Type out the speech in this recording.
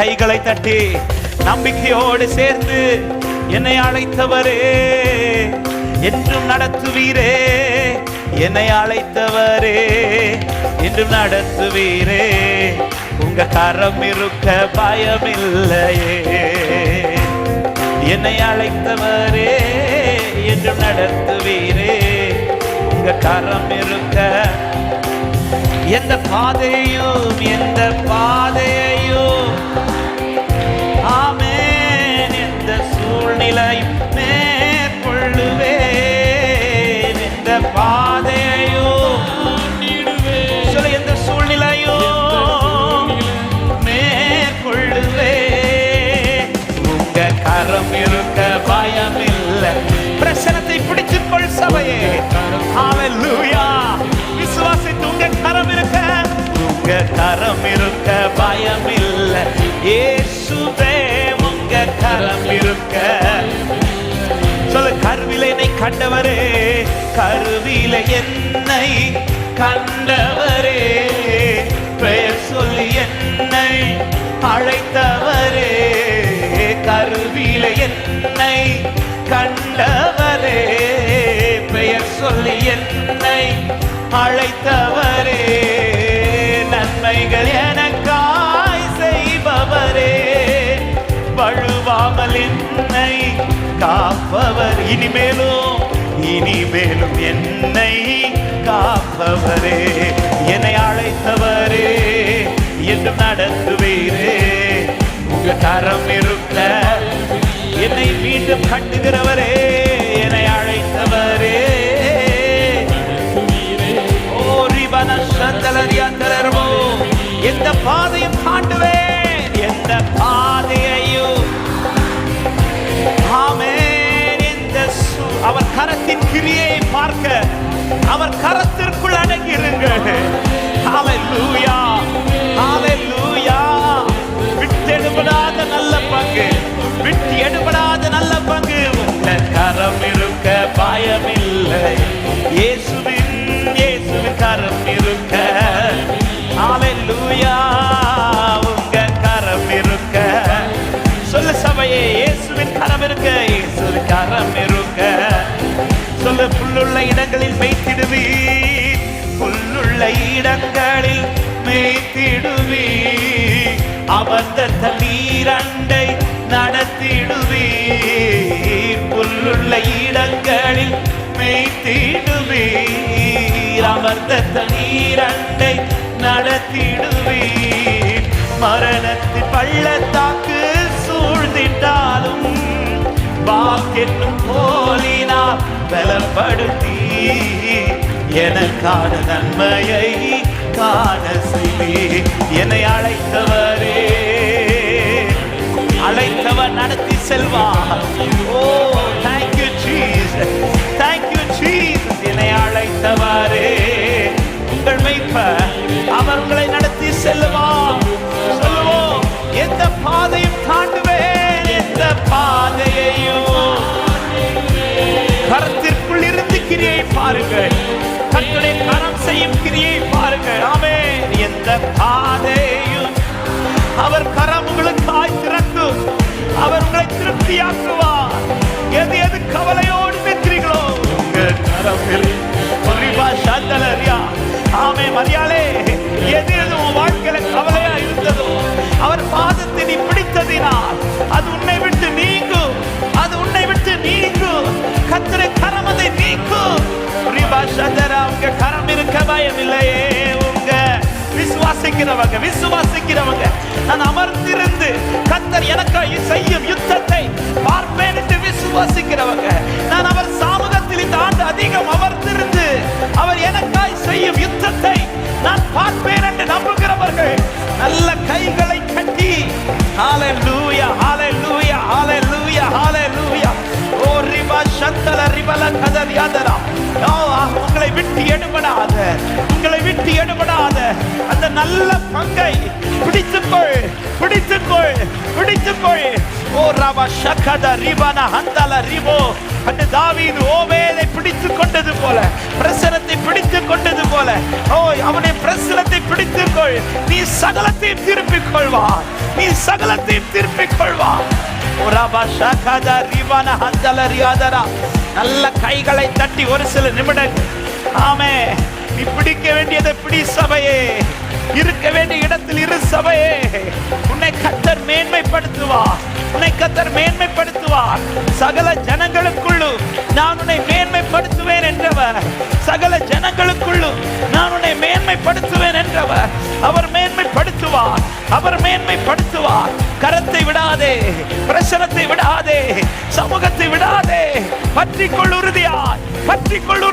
கைகளை தட்டி நம்பிக்கையோடு சேர்ந்து என்னை அழைத்தவரே, என்றும் நடத்துவீரே, என்னை அழைத்தவரே, என்றும் நடத்துவீரே, உங்க கரம் இருக்க பயமில்லையே. என்னை அழைத்தவரே, என்றும் நடத்துவீரே, உங்க கரம் இருக்க. எந்த பாதையும் எந்த பாதையும் ஆமென், எந்த சூழ்நிலையும் மேற்கொள்ளுவேன். எந்த பாதையும் சொல்ல, எந்த சூழ்நிலையும் மேற்கொள்ளுவேன். உங்க கரம் இருக்க பயமில்லை. பிரசனத்தை பிடித்துக்கொள் சபையே. ஹல்லேலூயா. விசுவாசித்து உங்க கரம் இருக்க, உங்க கரம் இருக்க பயமில்லை. இயேசுவே உங்க கரம் இருக்க. சொல்லு, கருவிலே என்னை கண்டவரே, கருவிலே என்னை கண்டவரே, பெயர் சொல்லி என்னை அழைத்தவரே, கருவிலே என்னை கண்டவரே, பெயர் சொல்லி என்னை அழைத்தவரே, நன்மைகள் எனக்காய் செய்பவரே, வழுவாமல் என்னை காப்பவர், இனிமேலும் இனிமேலும் என்னை காப்பவரே, என்னை அழைத்தவரே, என்று நடத்துவீரே, உங்க கரம் இருக்க. என்னை மீண்டும் கண்டுகிறவரே, என்னை அழைத்தவரே, எந்த பாதையும் காட்டுவேன், எந்த பாதையையும் ஆமென். அவர் கரத்தின் கிரியை பார்க்க அவர் கரத்திற்குள் அடங்கியிருங்கள். ஹல்லேலூயா, ஹல்லேலூயா. விட்டு எடுபடாத நல்ல பங்கு, விட்டு எடுபடாத நல்ல பங்கு, உங்க கரம் இருக்க பயமில்லை. இயேசுவின் கரம் இருக்க. ஹல்லேலூயா. உங்க கரம் இருக்க. சொல்லு சபையே, இயேசுவின் கரம் இருக்க, இயேசுவின் கரம் இருக்க. சொல்லு, புல்லுள்ள இடங்களில் மேய்த்திடுவீர், புல்லுள்ள இடங்களில் மேய்த்திடுவீர், அமர்ந்த தண்ணீரண்டை நடத்திடுவீர், புல்லுள்ள இடங்களில் மேய்த்திடுவீர், அமர்ந்த தண்ணீரண்டை நடத்திடுவீர். மரணத்தின் பள்ளத்தாக்கு சூழ்ந்திட்டாலும் வாக்கென்னும் போலினால் பலப்படுத்தி எனக்கான நன்மையை காண செய்வீர். என்னை அழைத்தவரே, அழைத்தவர் நடத்தி செல்வார். ஓ, thank you Jesus, thank you Jesus. என்னை அழைத்தவரே, உங்கள் மேய்ப்பர், அவர் உங்களை நடத்தி செல்வார். சொல்லுவோம், எந்த பாதையும் தாண்டுவேன், எந்த பாதையையும். கரத்திற்குள் இருந்து கிரியை பாருங்கள், கர்த்தருடைய கரம் செய்யும் கிரியை பாருங்கள். ஆமென். எந்த பாதையும் அவர் கரம் உங்களுக்காய் திறக்கும், அவர் உங்களை திருப்தியாக்குவார். எது எது கவலையோடு நிற்கிறீர்களோ, உங்க கரம் ஆமே மரியாளே, எது எது உன் வாழ்க்கையில கவலையா இருந்ததோ, அவர் பாதத்தை நீ பிடித்ததினால் அது உன்னை விட்டு நீங்கும், அது உன்னை விட்டு நீங்கும். கர்த்தருடைய கரம் அதை நீக்கும். உங்க கரம் இருக்க பயமில்லையே. உங்க விசுவாசிக்கிறவங்க நான் அமர்ந்திருந்து கர்த்தர் எனக்காக செய்யும் யுத்தத்தை பார்ப்பேன் என்று விசுவாசிக்கிறவங்க, நான் அவர் சமூகத்தில் இந்த ஆண்டு அதிகம் அமர்ந்திருந்து அவர் எனக்காய் செய்யும் யுத்தத்தை நான் பார்ப்பேன் என்று நம்புகிறவர்கள் நல்ல கைகளை கட்டி ஹல்லேலூயா, ஹல்லேலூயா, ஹல்லேலூயா, ஹல்லேலூயா. ஓ ரிபா சந்தல ரிபல கதரியாதரா. உங்களை விட்டு எடுபடாத, உங்களை விட்டு எடுபடாத அந்த நல்ல பங்கை பிடித்துக்கொள், பிடித்துக்கொள், பிடித்துக்கொள். ஓ ரபா ஷகத ரிபன ஹந்தல ரிபோ அந்த தாவீது ஓபேதை பிடித்துக் கொண்டது போல, பிரசனத்தை பிடித்துக் கொண்டது போல, ஓ அவனை பிரசனத்தை பிடித்துக்கொள். நீ சகலத்தையும் திருப்பிக் கொள்வார், நீ சகலத்தையும் திருப்பிக் கொள்வார். நல்ல கைகளை தட்டி ஒரு சில நிமிடங்கள் ஆமே. நீ பிடிக்க வேண்டியதை பிடி சபையே, இருக்க வேண்டிய இடத்தில் இரு சபையே. உன்னை கர்த்தர் மேன்மைப்படுத்துவார், உன்னை கர்த்தர் மேன்மைப்படுத்துவார். சகல ஜனங்களுக்குள்ளும் நான் உன்னை மேன்மைப்படுத்துவேன் என்றவர், சகல ஜனங்களுக்குள்ளும் நான் உன்னை மேன்மைப்படுத்துவேன் என்றவர். அவர் மேன்மைப்படுத்துவார், அவர் மேன்மைப்படுத்துவார். கரத்தை விடாதே, பிரசனத்தை விடாதே, சமூகத்தை விடாதே. பற்றிக்கொள் உறுதியாய், பற்றிக்கொள்.